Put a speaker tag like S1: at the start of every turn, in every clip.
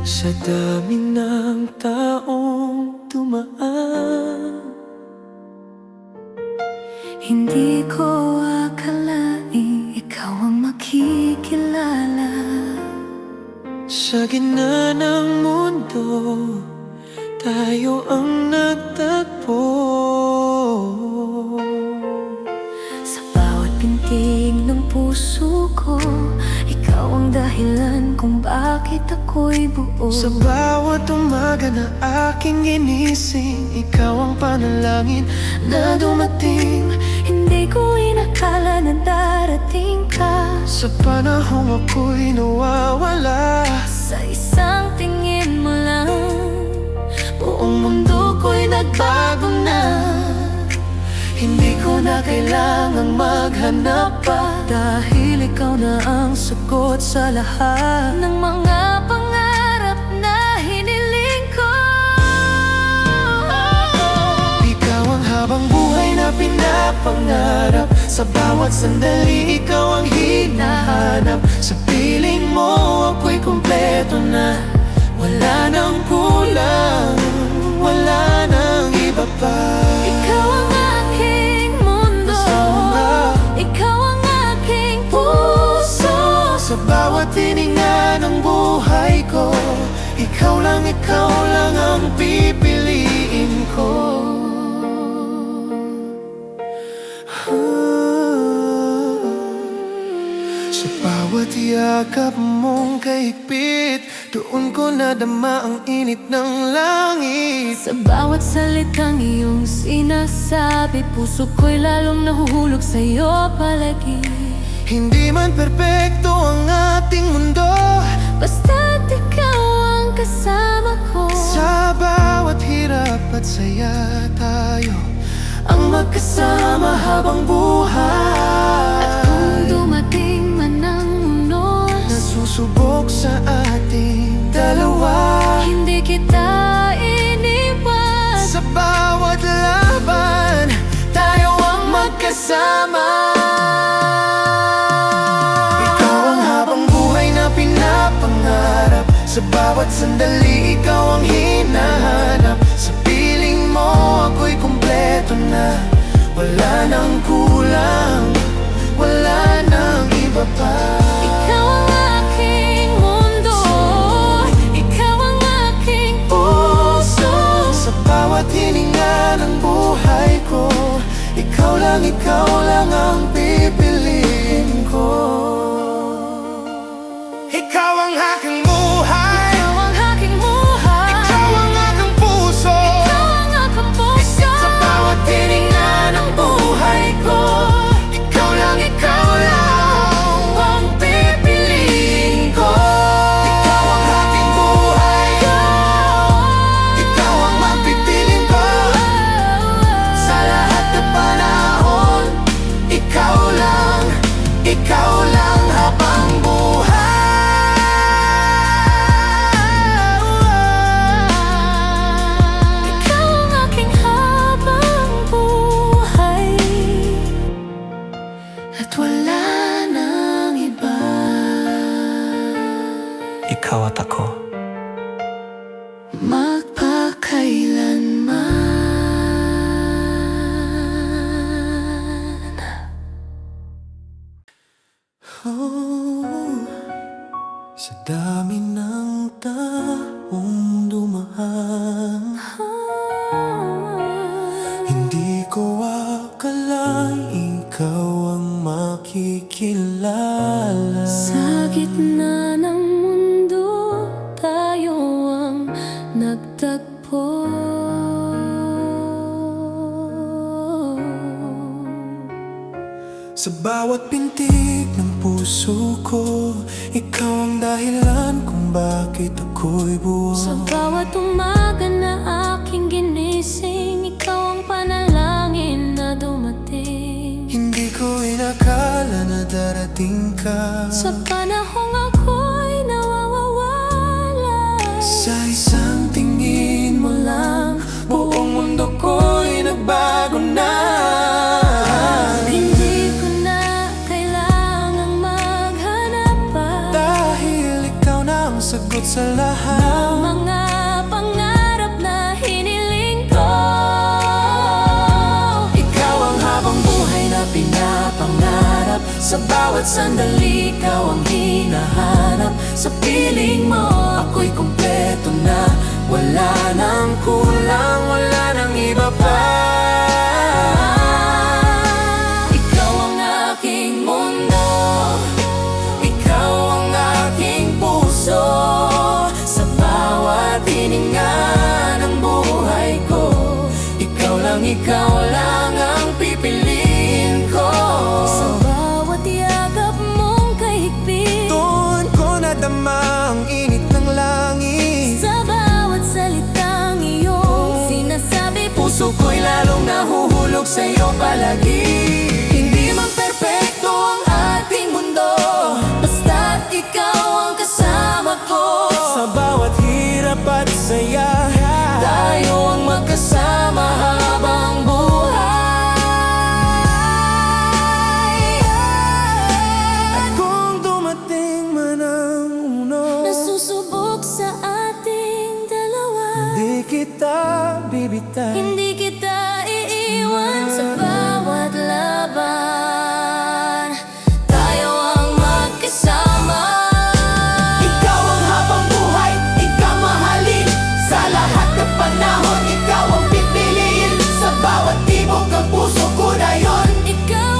S1: Sa dami ng taong dumaan,
S2: hindi ko akalaing ikaw ang makikilala.
S1: sa gitna ng mundo, tayo ang nagtagpo.
S2: Sa bawat pintig ng puso ko, ikaw ang dahilan kung bakit ako'y buo.
S1: Sa bawat umaga na aking ginising, ikaw ang panalangin na dumating.
S2: Hindi ko inakala na darating ka.
S1: Sa panahong ako'y nawawala,
S2: Sa isang tingin mo lang, buong mundo ko'y nagbago na.
S1: hindi ko na kailangang maghanap pa,
S2: Dahil ikaw na ang sagot sa lahat ng mga pangarap na hiniling ko.
S1: Ikaw ang habang buhay na pinapangarap. Sa bawat sandali, ikaw ang hinahanap. Sa piling mo, ako'y kumpleto na. Wala nang kulang, wala nang iba pa.
S2: Ikaw ang aking mundo, ikaw ang aking puso.
S1: Sa bawat hininga ng buhay ko, ikaw lang ang pipiliin ko. Sa bawat yakap mong kahigpit, doon ko nadama ang init ng langit.
S2: Sa bawat salitang iyong sinasabi, puso ko'y lalong nahuhulog sa'yo palagi.
S1: Hindi man perpekto ang ating mundo,
S2: Basta't ikaw ang kasama ko.
S1: sa bawat hirap at saya tayo ang magkasama habang buhay.
S2: At kung dumating man ang mundo
S1: na susubok sa ating dalawa,
S2: hindi kita iniwan.
S1: sa bawat laban, tayo ang magkasama. Ikaw ang habang buhay na pinapangarap. Sa bawat sandali, ikaw ang hinahanap. Sa piling mo, ako'y kumpleto na. Wala nang kulang, wala nang iba pa.
S2: Ikaw ang aking mundo, ikaw ang aking puso.
S1: Sa bawat hininga ng buhay ko, ikaw lang ang pipiliin ko. Ikaw ang aking buhay,
S2: Ikaw ang aking buhay,
S1: ikaw ang aking puso.
S2: ikaw ang aking puso.
S1: Sa bawat hininga ng buhay ko, ikaw lang ang pipiliin ko. Ikaw ang aking buhay, ikaw ang mapipiling ko. Sa lahat ng panahon, ikaw lang habang buhay.
S2: Ikaw ang aking habang buhay, at wala nang iba.
S1: Ikaw at ako,
S2: Magpakailanman.
S1: sa dami ng taong dumaan, hindi ko akalaing ikaw ang makikilala.
S2: Sa gitna ng mundo, tayo ang nagtagpo.
S1: Sa bawat pintig ng puso ko, ikaw ang dahilan kung bakit ako'y buo.
S2: Sa bawat umaga na aking ginising, ikaw ang panalangin na dumating.
S1: Hindi ko inakala na darating ka.
S2: Sa panahong ako'y nawawala,
S1: Sa isang tingin mo lang, buong mundo ko'y nagbago na.
S2: Hindi ko na kailangang maghanap pa
S1: Dahil ikaw na ang sagot sa lahat.
S2: mga pangarap na hiniling ko.
S1: Ikaw ang habang buhay na pinapangarap. Sa bawat sandali, ikaw ang hinahanap. Sa piling mo, ako'y kumpleto na. Wala nang kulang, wala nang iba pa. Ikaw ang aking mundo, ikaw ang aking puso. Sa bawat hininga ng buhay ko, ikaw lang ang pipiliin ko.
S2: Sa bawat yakap mong kahigpit,
S1: Doon ko nadama ang init ng langit.
S2: sa bawat salitang iyong sinasabi,
S1: Puso ko'y lalong nahuhulog sa'yo palagi. Hindi man perpekto ang ating mundo, basta't ikaw ang kasama ko. Sa bawat hirap at saya, tayo ang magkasama habang buhay. At kung dumating man ang uno,
S2: nasusubok sa ating dalawa,
S1: di kita bibitaw.
S2: hindi kita iiwan sa bawat laban. Tayo ang magkasama.
S1: Ikaw ang habang buhay, ikaw mahalin. Sa lahat ng panahon, ikaw ang pipiliin. Sa bawat tibok ng puso ko na yon. Ikaw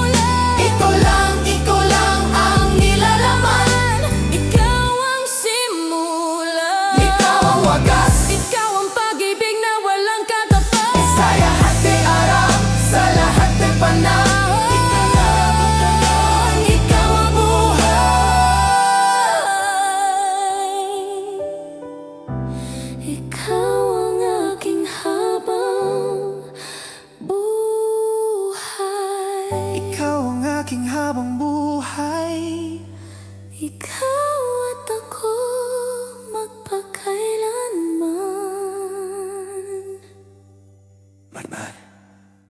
S1: lang ang nilalaman.
S2: Ikaw ang simula,
S1: Ikaw ang wagas,
S2: ikaw ang pag-ibig na walang katapat.
S1: sa lahat ng araw, sa lahat ng panahon. Ikaw ang
S2: Ikaw ang aking habang buhay.
S1: Ikaw ang aking habang buhay.
S2: Ikaw